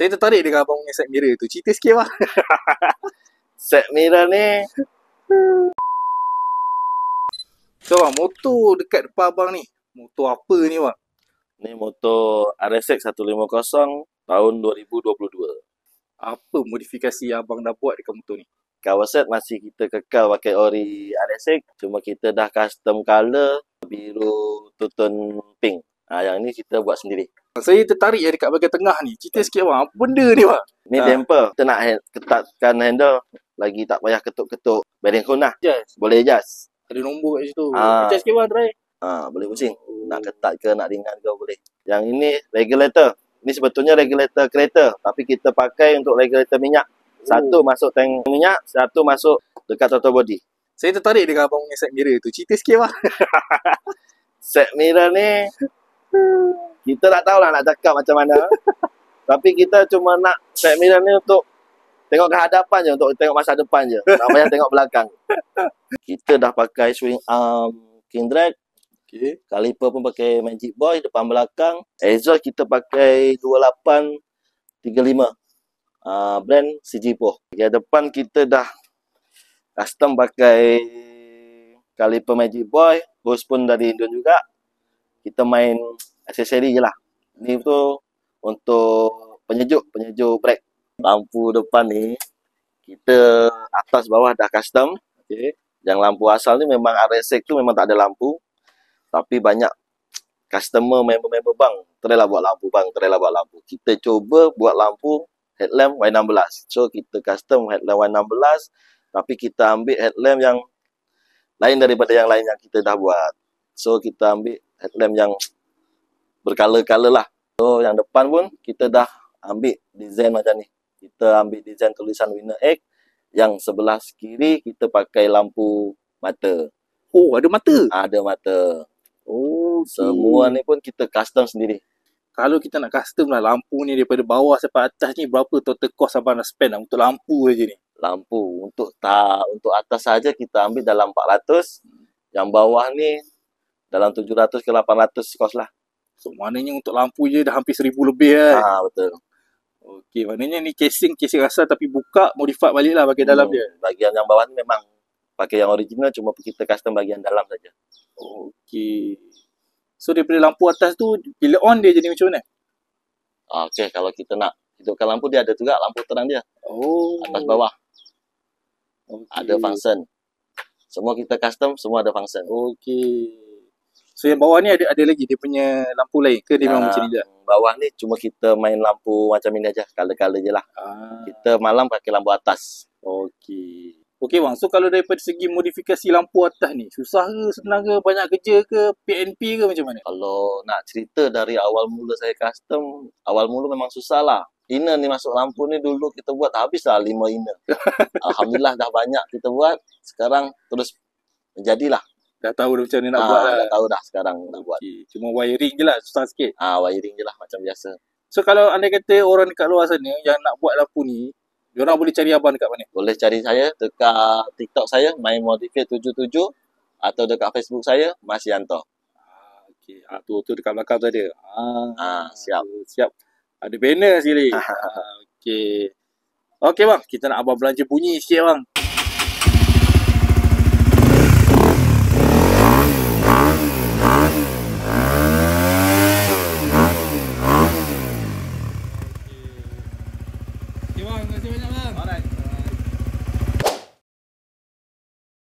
Saya tertarik dengan abang punya side mirror tu. Cerita sikit bang. Set mirror ni, So bang, motor dekat depan abang ni, motor apa ni bang? ni motor RSX 150 tahun 2022. Apa modifikasi yang abang dah buat dekat motor ni? Cover set masih kita kekal pakai ori RSX, cuma kita dah custom color biru tutun pink. Yang ni kita buat sendiri. Saya tertarik dekat bahagian tengah ni. Cerita sikit bang, apa benda ni bang? Ni damper, kita nak ketatkan handle, lagi tak payah ketuk-ketuk bearing cone lah. Just Boleh adjust. ada nombor kat situ. Ah. Macam sikit bang, try. Boleh pusing. Nak ketat ke, nak ringan ke boleh. Yang ini regulator. Ini sebetulnya regulator kereta, tapi kita pakai untuk regulator minyak. Satu masuk tank minyak, satu masuk dekat throttle body. Saya tertarik dengan abang punya side mirror tu. Cerita sikit bang. Set mirror ni, kita tak tahulah nak cakap macam mana. Tapi kita cuma nak set mirror ni untuk tengok ke hadapan je, untuk tengok masa depan je. Tak payah tengok belakang. Kita dah pakai swing arm King Drag. Okay. Kaliper pun pakai Magic Boy depan belakang. Exhaust kita pakai 2835. Brand CG Pro. Yang depan kita dah custom pakai kaliper Magic Boy. Hose pun dari Indon juga. Kita main aksesori je lah. Ni tu untuk penyejuk brake. Lampu depan ni kita atas bawah dah custom. Okay. Yang lampu asal ni memang RSX tu memang tak ada lampu. Tapi banyak customer member bang, try lah buat lampu bang, try lah buat lampu. Kita cuba buat lampu headlamp Y16. So kita custom headlamp Y16, tapi kita ambil headlamp yang lain daripada yang lain yang kita dah buat. So kita ambil headlamp yang bercolor-color lah. So yang depan pun kita dah ambil design macam ni. Kita ambil design tulisan Winner X. Yang sebelah kiri kita pakai lampu mata. Oh, ada mata? Ada mata. Oh, Semua ni pun kita custom sendiri. Kalau kita nak custom lah lampu ni daripada bawah sampai atas ni, berapa total cost abang nak spend lah untuk lampu aja ni? Lampu untuk atas saja kita ambil dalam 400. Yang bawah ni dalam 700 ke 800 kos lah. So maknanya untuk lampu je dah hampir 1000 lebih kan? Betul. Okey, maknanya ni casing asal tapi buka modify balik lah bahagian dalam dia. Bahagian yang bawah ni memang pakai yang original, cuma kita custom bahagian dalam saja. Okey. So daripada lampu atas tu bila on dia jadi macam mana? Okey, kalau kita nak hidupkan lampu, dia ada juga lampu terang dia. Atas bawah. Okay. Ada function. Semua kita custom, semua ada function. Okey. So yang bawah ni ada lagi dia punya lampu lain ke dia memang macam ni je? Bawah ni cuma kita main lampu macam ini aja, color-color je lah. Kita malam pakai lampu atas. Okey. Okey bang, so kalau daripada segi modifikasi lampu atas ni, susah ke, senang ke, banyak kerja ke, PNP ke macam mana? Kalau nak cerita dari awal mula saya custom, awal mula memang susah lah. Inner ni masuk lampu ni dulu kita buat habis lah 5 inner. Alhamdulillah dah banyak kita buat, sekarang terus menjadilah. Dah tahu dah macam mana nak buat lah. Dah tahu dah sekarang nak buat. Cuma wiring je lah, susah sikit. Wiring je lah macam biasa. So kalau anda kata orang dekat luar sana yang nak buat lampu ni, diorang boleh cari abang dekat mana? Boleh cari saya dekat TikTok saya, MyModified77, atau dekat Facebook saya, Mas Yanto. Okey, tu dekat belakang tu ada. Siap. Siap. Ada banner sekali. Okey. Okey bang, kita nak abang belanja bunyi sikit bang. Okey bang, terima kasih banyak bang. Alright.